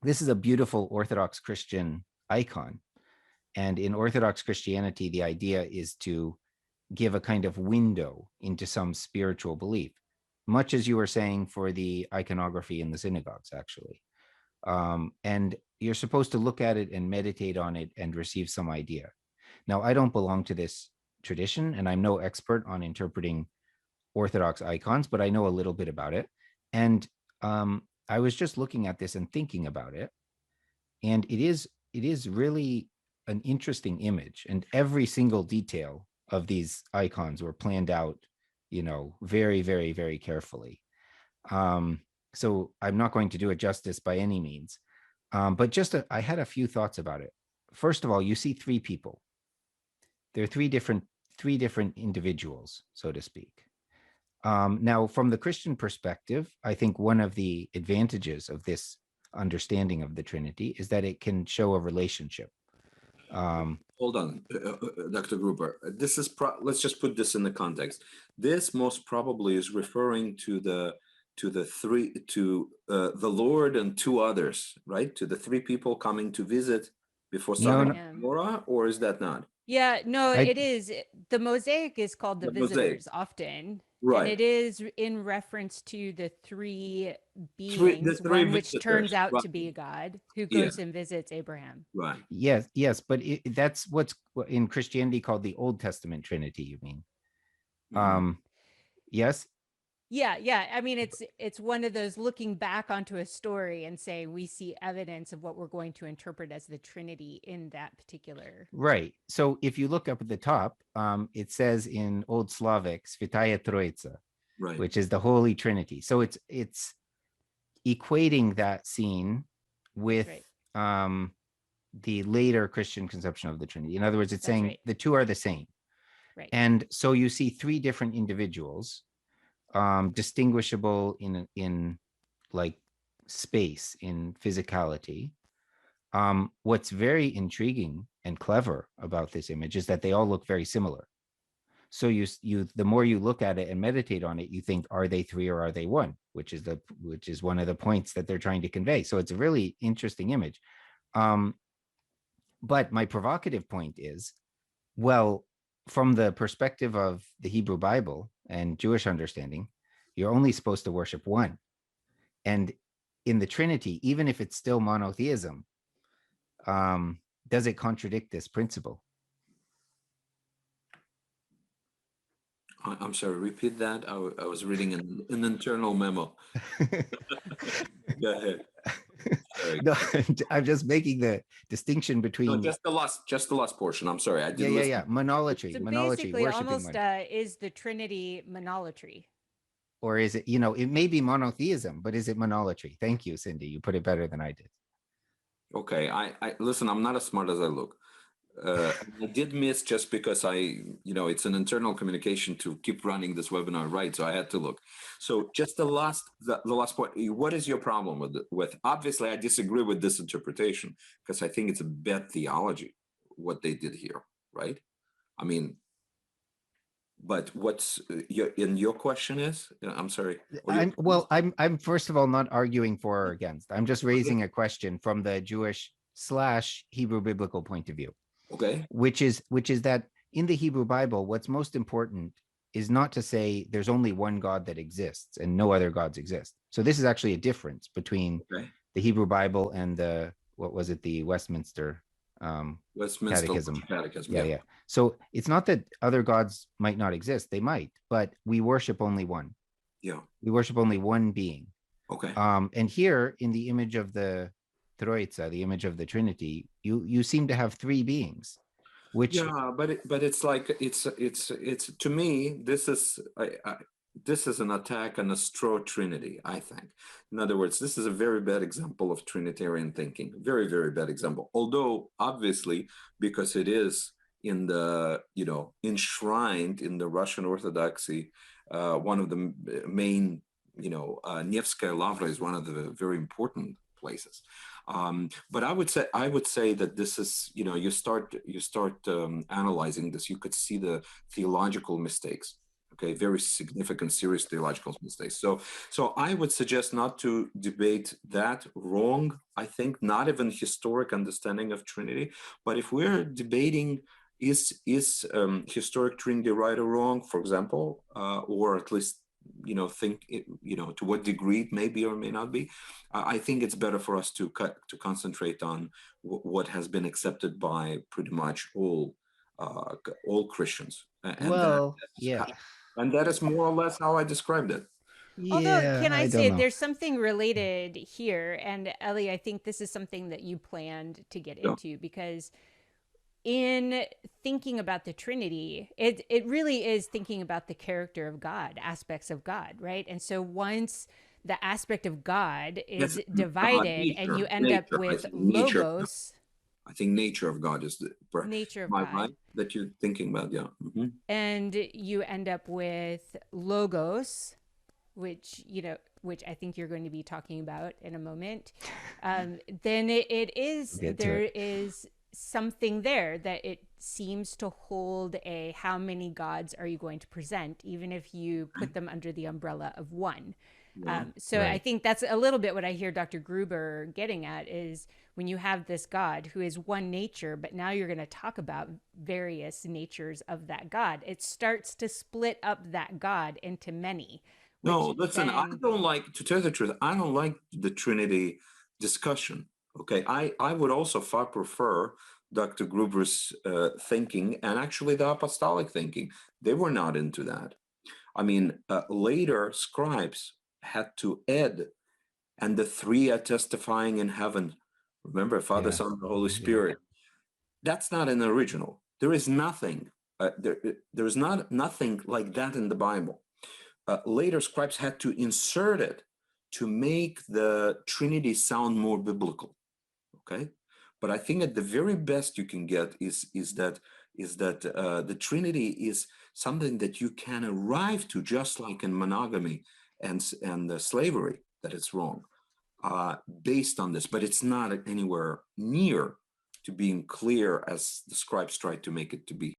this is a beautiful Orthodox Christian icon. And in Orthodox Christianity, the idea is to give a kind of window into some spiritual belief, much as you were saying for the iconography in the synagogues, actually. And you're supposed to look at it and meditate on it and receive some idea. Now, I don't belong to this tradition, and I'm no expert on interpreting Orthodox icons, but I know a little bit about it. And I was just looking at this and thinking about it, and it is really an interesting image, and every single detail of these icons were planned out, very, very, very carefully. So I'm not going to do it justice by any means, but I had a few thoughts about it. First of all, you see three people. There are three different individuals, so to speak. Now, from the Christian perspective, I think one of the advantages of this understanding of the Trinity is that it can show a relationship. Hold on, Dr. Gruber. This is let's just put this in the context. This most probably is referring to the Lord and two others, right? To the three people coming to visit before Sodom and Gomorrah, or is that not? Yeah, no, it is. The mosaic is called the visitors mosaic. often. Right. And it is in reference to the three beings, one which turns out to be God, who goes and visits Abraham. Right. Yes, but that's what's in Christianity called the Old Testament Trinity, you mean? Yes? Yeah. I mean, it's one of those looking back onto a story and saying we see evidence of what we're going to interpret as the Trinity in that particular. Right. So if you look up at the top, it says in Old Slavic, Svitaya Troitsa, right, which is the Holy Trinity. So it's equating that scene with the later Christian conception of the Trinity. In other words, it's saying the two are the same. Right. And so you see three different individuals, distinguishable in like space, in physicality. What's very intriguing and clever about this image is that they all look very similar. So you the more you look at it and meditate on it, you think, are they three or are they one? Which is one of the points that they're trying to convey. So it's a really interesting image. But my provocative point is, well, from the perspective of the Hebrew Bible and Jewish understanding, you're only supposed to worship one. And in the Trinity, even if it's still monotheism, does it contradict this principle? I'm sorry, repeat that. I was reading an internal memo. Go ahead. No, I'm just making the distinction between just the last portion. I'm sorry. I did yeah. Monolatry. So monolatry, basically, almost is the Trinity monolatry? Or is it, it may be monotheism, but is it monolatry? Thank you, Cindy. You put it better than I did. Okay. I listen, I'm not as smart as I look. I did miss just because it's an internal communication to keep running this webinar, right? So I had to look. So just the last point. What is your problem with? Obviously, I disagree with this interpretation because I think it's a bad theology what they did here, right? I mean, but what's your question is? I'm sorry. I'm first of all not arguing for or against. I'm just raising a question from the Jewish / Hebrew biblical point of view. Okay. Which is that in the Hebrew Bible, what's most important is not to say there's only one God that exists and no other gods exist. So this is actually a difference between the Hebrew Bible and the Westminster Catechism. Yeah. So it's not that other gods might not exist; they might, but we worship only one. Yeah, we worship only one being. Okay. And here in the image of the Troitsa, the image of the Trinity, you seem to have three beings, which but it's like it's to me this is an attack on a straw Trinity. I think, in other words, this is a very bad example of Trinitarian thinking. Very, very bad example. Although obviously, because it is in the enshrined in the Russian Orthodoxy, one of the main Nevskaya Lavra is one of the very important places. But I would say that this is, you start analyzing this, you could see the theological mistakes. Okay, very significant, serious theological mistakes. So I would suggest not to debate that. Wrong, I think, not even historic understanding of Trinity. But if we're debating is historic Trinity right or wrong, for example, or at least think to what degree it may be or may not be, I think it's better for us to concentrate on what has been accepted by pretty much all Christians, Well, yeah. and that is more or less how I described it. Although, Yeah, can I I don't say know. there's something related here? And Ellie, I think this is something that you planned to get Yeah. into, because in thinking about the Trinity, it really is thinking about the character of God, aspects of God, right? And so once the aspect of God is Yes, divided and you end up nature. with logos, I think nature of God is nature of my God, mind that you're thinking about. Yeah. Mm-hmm. and you end up with logos, which which I think you're going to be talking about in a moment, then there is something there that it seems to hold a how many gods are you going to present, even if you put them under the umbrella of one. Yeah. So I think that's a little bit what I hear Dr. Gruber getting at, is when you have this God who is one nature, but now you're going to talk about various natures of that God, it starts to split up that God into many. No, listen, I don't like, to tell the truth, I don't like the Trinity discussion. Okay, I would also far prefer Dr. Gruber's thinking, and actually the apostolic thinking. They were not into that. I mean, later scribes had to add, and the three are testifying in heaven. Remember, Father, Son, and the Holy Spirit. That's not an original. There is nothing. There is nothing like that in the Bible. Later scribes had to insert it to make the Trinity sound more biblical. Okay, but I think at the very best you can get is that the Trinity is something that you can arrive to, just like in monogamy and slavery, that it's wrong based on this, but it's not anywhere near to being clear as the scribes tried to make it to be.